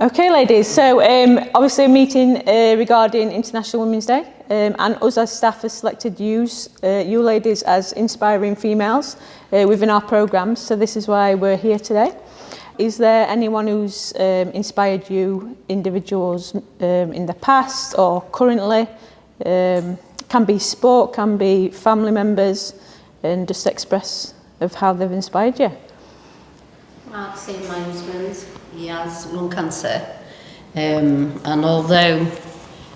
Okay, ladies, so obviously a meeting regarding International Women's Day, and us as staff have selected you ladies as inspiring females within our programmes, so this is why we're here today. Is there anyone who's inspired you, individuals in the past or currently? Can be sport, can be family members, and just express of how they've inspired you. I'd say my husband, he has lung cancer, and although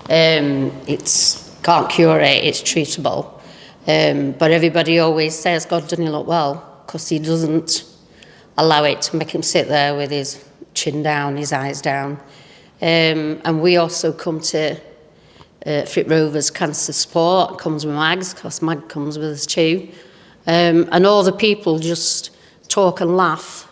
it's can't cure it, it's treatable, but everybody always says God doesn't look well because he doesn't allow it to make him sit there with his chin down, his eyes down, and we also come to Fit Rovers Cancer Support, comes with Mags, because Mag comes with us too, and all the people just talk and laugh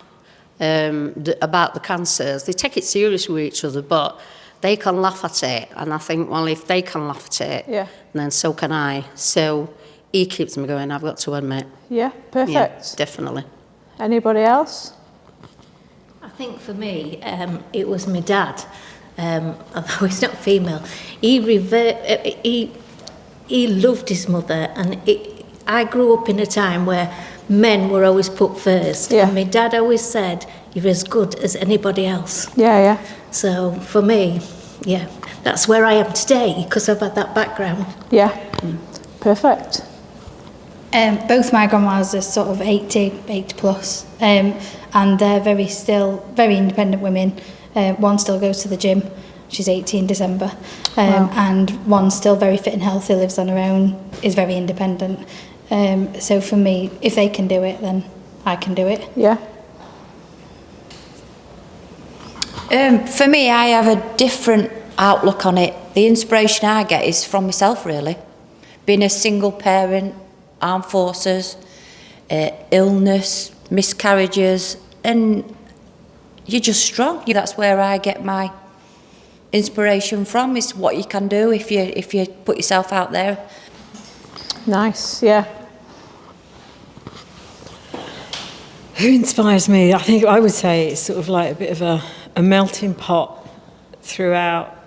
about the cancers. They take it serious with each other, but they can laugh at it, and I think, well, if they can laugh at it, yeah, then so can I. So he keeps me going, I've got to admit. Yeah, perfect. Yeah, definitely. Anybody else? I think for me, it was my dad. Although he's not female, he loved his mother, and I grew up in a time where men were always put first. Yeah. And my dad always said, you're as good as anybody else. Yeah, yeah. So for me, yeah, that's where I am today, because I've had that background. Yeah, perfect. Both my grandmas are sort of 80 plus, and they're very independent women. One still goes to the gym, she's 80 in December, wow. And one's still very fit and healthy, lives on her own, is very independent. So for me, if they can do it, then I can do it. Yeah. For me, I have a different outlook on it. The inspiration I get is from myself, really. Being a single parent, armed forces, illness, miscarriages, and you're just strong. That's where I get my inspiration from, is what you can do if you put yourself out there. Nice, yeah. Who inspires me? I think I would say it's sort of like a bit of a melting pot throughout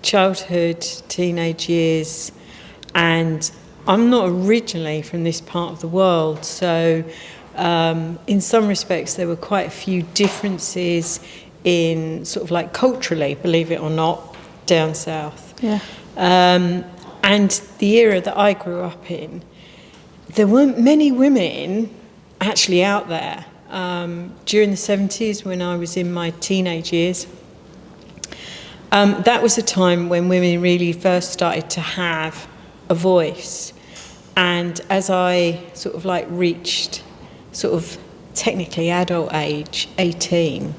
childhood, teenage years, and I'm not originally from this part of the world, so in some respects there were quite a few differences in sort of like culturally, believe it or not, down south. Yeah. And the era that I grew up in, there weren't many women actually out there. During the 70s, when I was in my teenage years, that was a time when women really first started to have a voice. And as I sort of like reached sort of technically adult age, 18,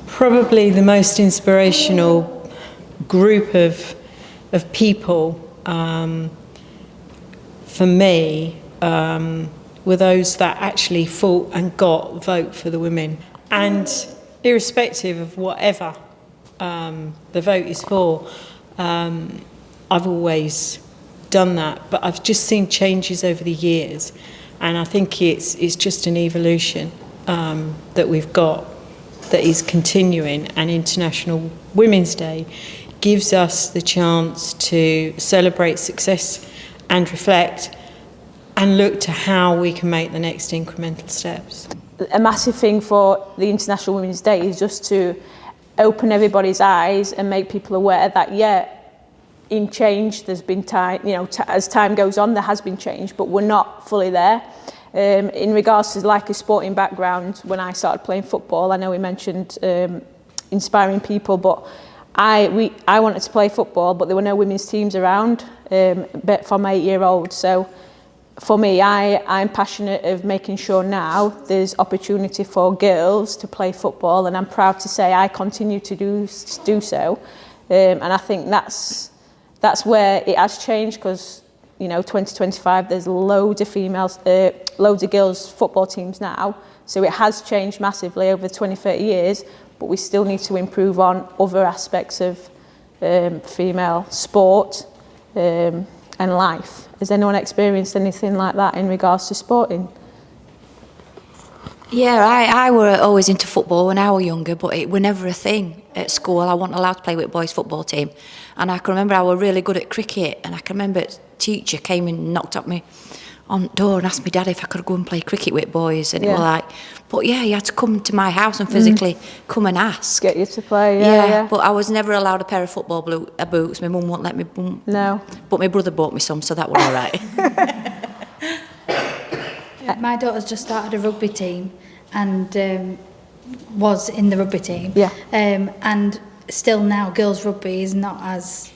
probably the most inspirational group of people for me were those that actually fought and got vote for the women. And irrespective of whatever the vote is for, I've always done that, but I've just seen changes over the years, and I think it's just an evolution that we've got that is continuing, and International Women's Day gives us the chance to celebrate success and reflect and look to how we can make the next incremental steps. A massive thing for the International Women's Day is just to open everybody's eyes and make people aware that, yeah, in change, there's been time, as time goes on, there has been change, but we're not fully there. In regards to like a sporting background, when I started playing football, I know we mentioned inspiring people, but I wanted to play football, but there were no women's teams around for my 8-year-old. So for me, I'm passionate of making sure now there's opportunity for girls to play football, and I'm proud to say I continue to do so. And I think that's where it has changed, because 2025, there's loads of females, loads of girls football teams now. So it has changed massively over 20-30 years, but we still need to improve on other aspects of female sport and life. Has anyone experienced anything like that in regards to sporting? Yeah, I were always into football when I was younger, but it were never a thing at school. I wasn't allowed to play with boys' football team. And I can remember I were really good at cricket, and I can remember a teacher came and knocked at me on the door and asked me dad if I could go and play cricket with boys. And it was like, but yeah, you had to come to my house and physically come and ask. Get you to play, yeah. But I was never allowed a pair of football boots. My mum wouldn't let me. No. But my brother bought me some, so that was all right. My daughter's just started a rugby team and was in the rugby team. Yeah. And still now, girls' rugby is not as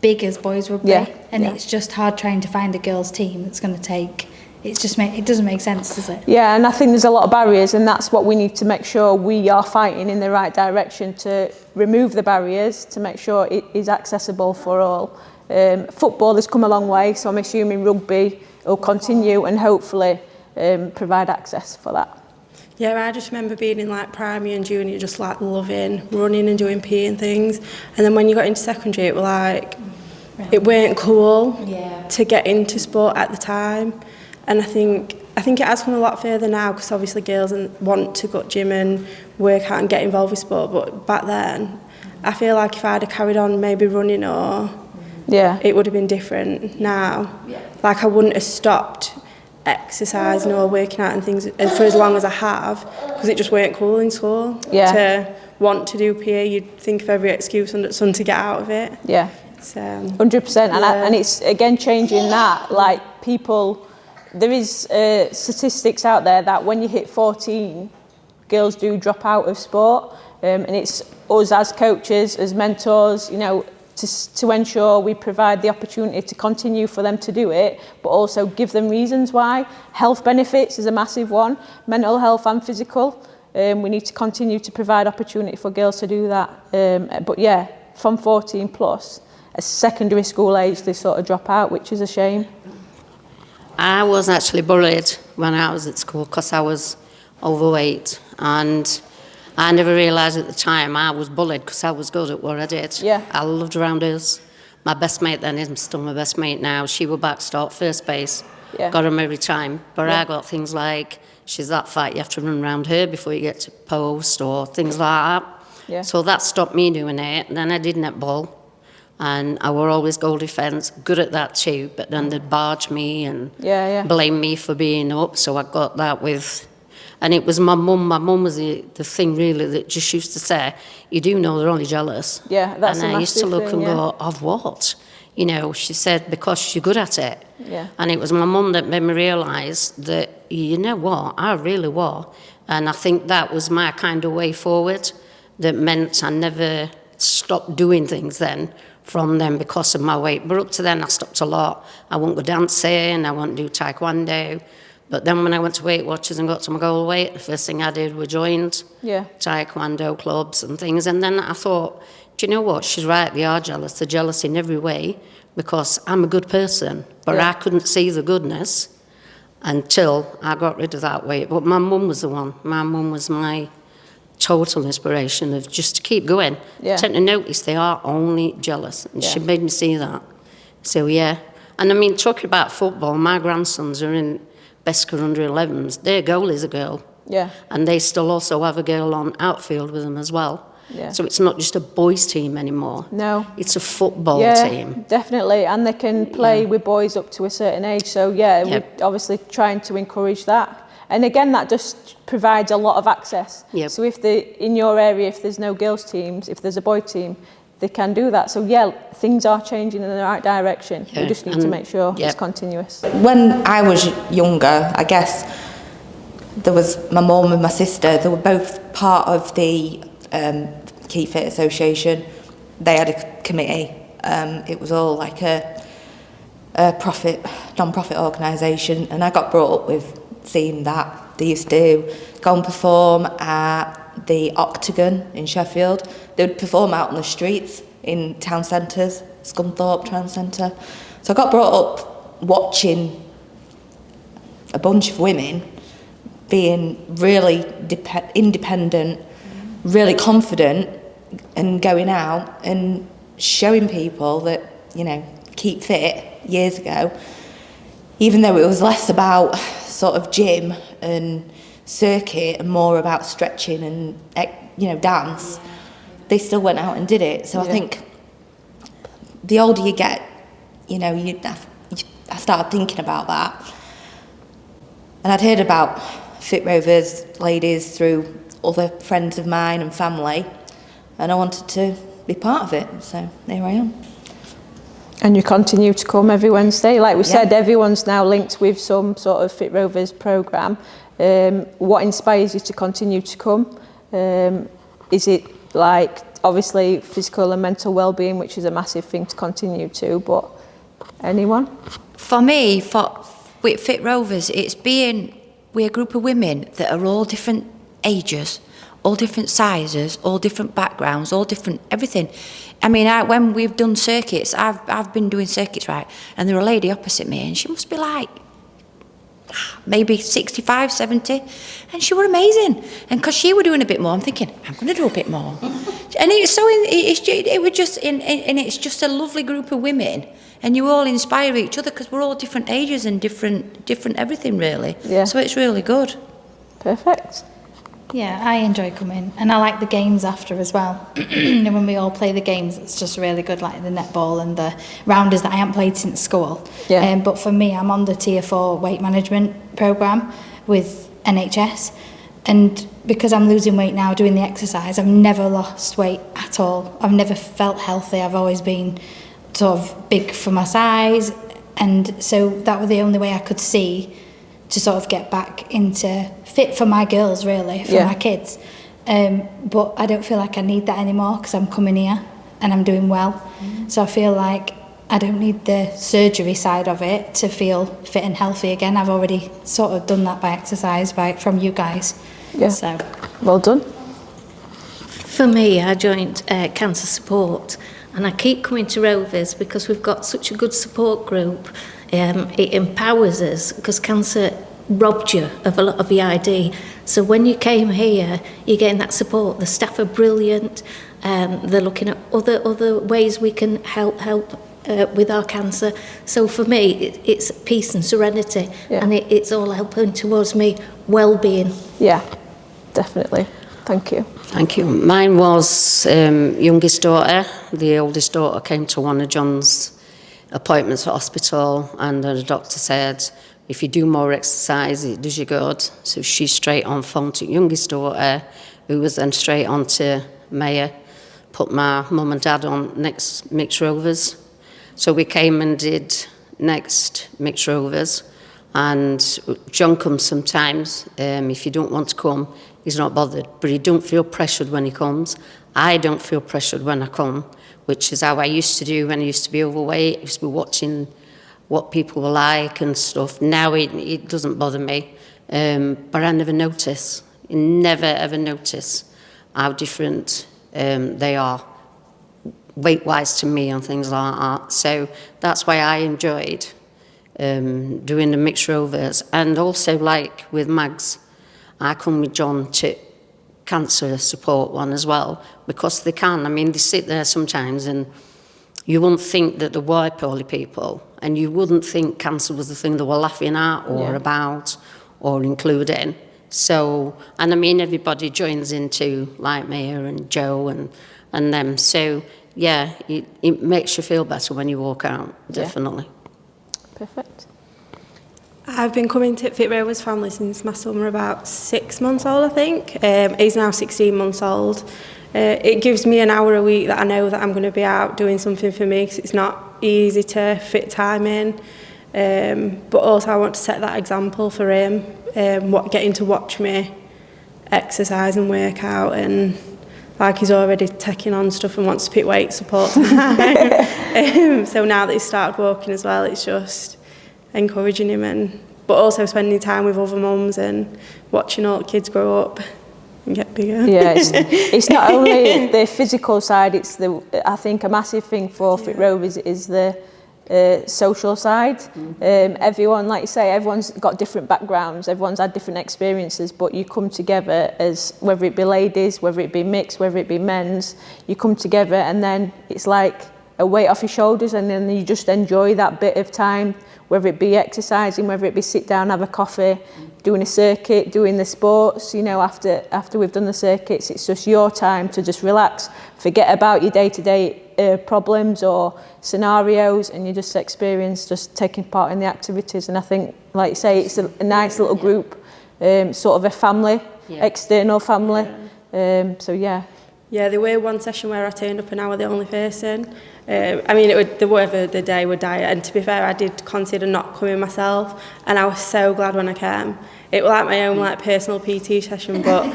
big as boys' rugby. Yeah. And it's just hard trying to find a girls' team that's going to take... It doesn't make sense, does it? Yeah, and I think there's a lot of barriers, and that's what we need to make sure we are fighting in the right direction to remove the barriers, to make sure it is accessible for all. Football has come a long way, so I'm assuming rugby will continue and hopefully provide access for that. Yeah, I just remember being in like primary and junior, just like loving running and doing PE and things. And then when you got into secondary, it was like, it weren't cool to get into sport at the time. And I think it has come a lot further now, because obviously girls want to go to gym and work out and get involved with sport. But back then, I feel like if I'd have carried on maybe running it would have been different now. Like I wouldn't have stopped exercising or working out and things for as long as I have, because it just weren't cool in school to want to do PE. You'd think of every excuse under the sun to get out of it. Yeah, so 100%. And it's again changing that. Like people, there is statistics out there that when you hit 14, girls do drop out of sport, and it's us as coaches, as mentors, you know, to ensure we provide the opportunity to continue for them to do it, but also give them reasons why. Health benefits is a massive one, mental health and physical. We need to continue to provide opportunity for girls to do that. But yeah, from 14 plus, at secondary school age, they sort of drop out, which is a shame. I was actually bullied when I was at school because I was overweight, and I never realised at the time I was bullied because I was good at what I did. Yeah. I loved rounders. My best mate then is still my best mate now. She was backstop, first base. Yeah. Got him every time. But I got things like, she's that fat, you have to run around her before you get to post, or things like that. Yeah. So that stopped me doing it. And then I did netball, and I were always goal defence, good at that too, but then they'd barge me and blame me for being up. So I got that with... And it was my mum. My mum was the thing really that just used to say, you do know they're only jealous. Yeah, that's and a I used to look thing, and go, of what? You know, she said, because you're good at it. Yeah. And it was my mum that made me realise that, you know what, I really was. And I think that was my kind of way forward, that meant I never stopped doing things then from them because of my weight. But up to then, I stopped a lot. I wouldn't go dancing, I wouldn't do taekwondo. But then when I went to Weight Watchers and got to my goal weight, the first thing I did was joined taekwondo clubs and things. And then I thought, do you know what? She's right, they are jealous. They're jealous in every way because I'm a good person. But I couldn't see the goodness until I got rid of that weight. But my mum was the one. My mum was my total inspiration of just to keep going. Tend to notice they are only jealous. And she made me see that. So, yeah. And I mean, talking about football, my grandsons are in Besker under-11s, their goal is a girl. Yeah. And they still also have a girl on outfield with them as well. Yeah. So it's not just a boys' team anymore. No. It's a football team. Definitely. And they can play with boys up to a certain age. So, we're obviously trying to encourage that. And again, that just provides a lot of access. Yep. So if in your area, if there's no girls' teams, if there's a boy team, they can do that. So, things are changing in the right direction. Yeah. We just need to make sure it's continuous. When I was younger, I guess there was my mum and my sister. They were both part of the Keep Fit Association. They had a committee. It was all like a non-profit organisation. And I got brought up with seeing that. They used to go and perform at the Octagon in Sheffield. They would perform out on the streets in town centres, Scunthorpe Town Centre. So I got brought up watching a bunch of women being really independent, really confident, and going out and showing people that, you know, keep fit years ago, even though it was less about sort of gym and circuit and more about stretching and, you know, dance, they still went out and did it. So I think the older you get, you know, I started thinking about that. And I'd heard about Fit Rovers ladies through other friends of mine and family, and I wanted to be part of it, so there I am. And you continue to come every Wednesday? Like we said, everyone's now linked with some sort of Fit Rovers programme. What inspires you to continue to come? Is it like, obviously, physical and mental well-being, which is a massive thing to continue to, but anyone? For me, with Fit Rovers, it's we're a group of women that are all different ages, all different sizes, all different backgrounds, all different everything. I mean, when we've done circuits, I've been doing circuits, right, and there was a lady opposite me, and she must be like maybe 65, 70, and she were amazing. And because she were doing a bit more, I'm thinking, I'm going to do a bit more. And it's just a lovely group of women, and you all inspire each other because we're all different ages and different everything, really. Yeah. So it's really good. Perfect. Yeah, I enjoy coming, and I like the games after as well. You know, when we all play the games, it's just really good, like the netball and the rounders that I haven't played since school. Yeah. But for me, I'm on the Tier 4 weight management programme with NHS, and because I'm losing weight now doing the exercise, I've never lost weight at all. I've never felt healthy. I've always been sort of big for my size, and so that was the only way I could see to sort of get back into fit for my girls, really, for my kids. But I don't feel like I need that anymore because I'm coming here and I'm doing well. So I feel like I don't need the surgery side of it to feel fit and healthy again. I've already sort of done that by exercise from you guys. Yeah. So Well done. For me, I joined Cancer Support, and I keep coming to Rovers because we've got such a good support group. It empowers us because cancer robbed you of a lot of your ID. So when you came here, you're getting that support. The staff are brilliant. They're looking at other ways we can help with our cancer. So for me, it's peace and serenity, and it's all helping towards me well-being. Yeah, definitely. Thank you. Thank you. Mine was youngest daughter. The oldest daughter came to one of John's appointments at hospital, and the doctor said, if you do more exercise, it does you good. So she's straight on phone to youngest daughter, who was then straight on to Mayor, put my mum and dad on next Mixed Rovers. So we came and did next Mixed Rovers, and John comes sometimes. If you don't want to come, he's not bothered, but he don't feel pressured when he comes. I don't feel pressured when I come, which is how I used to do when I used to be overweight. I used to be watching what people were like and stuff. Now it doesn't bother me, but I never notice. You never ever notice how different they are weight-wise to me and things like that. So that's why I enjoyed doing the Mixed Rovers. And also, like with Mags, I come with John to cancer support one as well, because they can. I mean, they sit there sometimes and you wouldn't think that there were poorly people, and you wouldn't think cancer was the thing they were laughing at or about or including. So, and I mean, everybody joins into, like Mia and Joe and them. So, yeah, it makes you feel better when you walk out, definitely. Perfect. I've been coming to Fit Rovers family since my son was about 6 months old, I think. He's now 16 months old. It gives me an hour a week that I know that I'm going to be out doing something for me, because it's not easy to fit time in. But also I want to set that example for him, getting to watch me exercise and work out, and like he's already taking on stuff and wants to pick weight support time. So now that he's started walking as well, it's just encouraging him, but also spending time with other mums and watching all the kids grow up and get bigger. Yeah, it's not only the physical side, it's I think a massive thing for Fit Rovers is the social side. Everyone, like you say, everyone's got different backgrounds, everyone's had different experiences, but you come together as, whether it be ladies, whether it be mixed, whether it be men's, you come together and then it's like a weight off your shoulders, and then you just enjoy that bit of time whether it be exercising, whether it be sit down, have a coffee, doing a circuit, doing the sports, you know, after we've done the circuits, it's just your time to just relax, forget about your day-to-day problems or scenarios, and you just experience just taking part in the activities. And I think, like you say, it's a nice little group, sort of a family, external family. So yeah. Yeah, there were one session where I turned up and I was the only person. I mean, whatever the day would die, and to be fair, I did consider not coming myself, and I was so glad when I came. It was like my own like personal PT session, but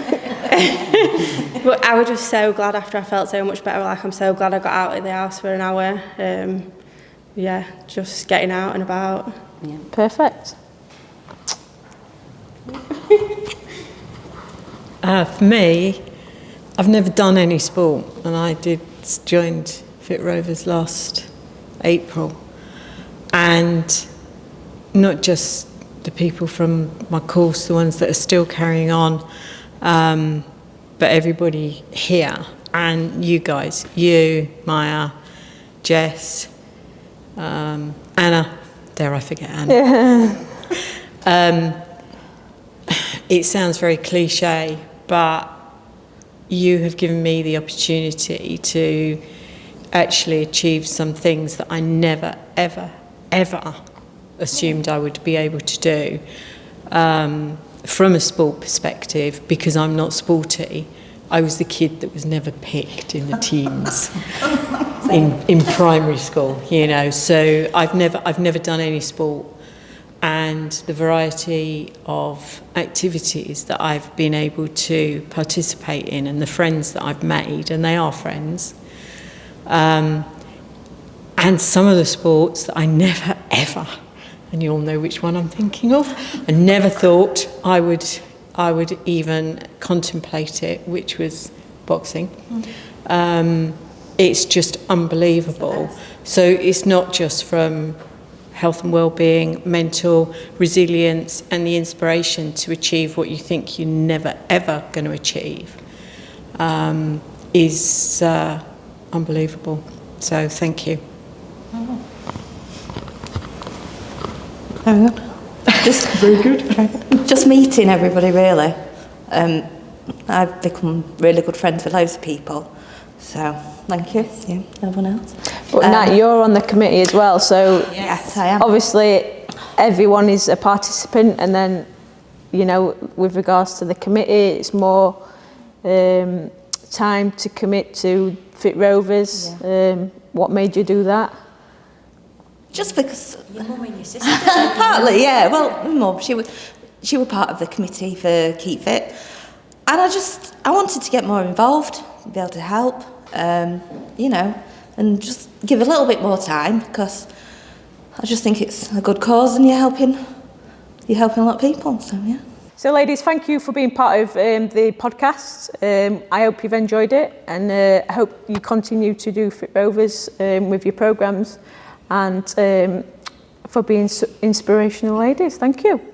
but I was just so glad after. I felt so much better. Like, I'm so glad I got out of the house for an hour. Yeah, just getting out and about. Yeah. Perfect. For me, I've never done any sport, and I joined Fit Rovers last April, and not just the people from my course, the ones that are still carrying on, but everybody here, and you guys, you, Maya, Jess, Anna, dare I forget Anna? It sounds very cliche, but you have given me the opportunity to actually achieve some things that I never, ever, ever assumed I would be able to do from a sport perspective, because I'm not sporty. I was the kid that was never picked in the teams in primary school, you know. So I've never done any sport, and the variety of activities that I've been able to participate in, and the friends that I've made, and they are friends, and some of the sports that I never ever, and you all know which one I'm thinking of, I never thought I would even contemplate it, which was boxing. It's just unbelievable. So it's not just from health and well-being, mental resilience, and the inspiration to achieve what you think you're never ever going to achieve is unbelievable. So thank you. Very good. Just very good. Just meeting everybody, really. I've become really good friends with loads of people. So thank you. Yeah, everyone else. But Nat, you're on the committee as well, so yes, I am. Obviously everyone is a participant, and then, you know, with regards to the committee, it's more time to commit to Fit Rovers. Yeah. What made you do that? Just because Your mum and your sister. partly, yeah. Well, my mum, she was part of the committee for Keep Fit, and I wanted to get more involved, be able to help, you know, and just give a little bit more time, because I just think it's a good cause, and you're helping a lot of people. So yeah. So ladies, thank you for being part of the podcast. I hope you've enjoyed it, and I hope you continue to do Fit Rovers with your programmes, and for being inspirational ladies. Thank you.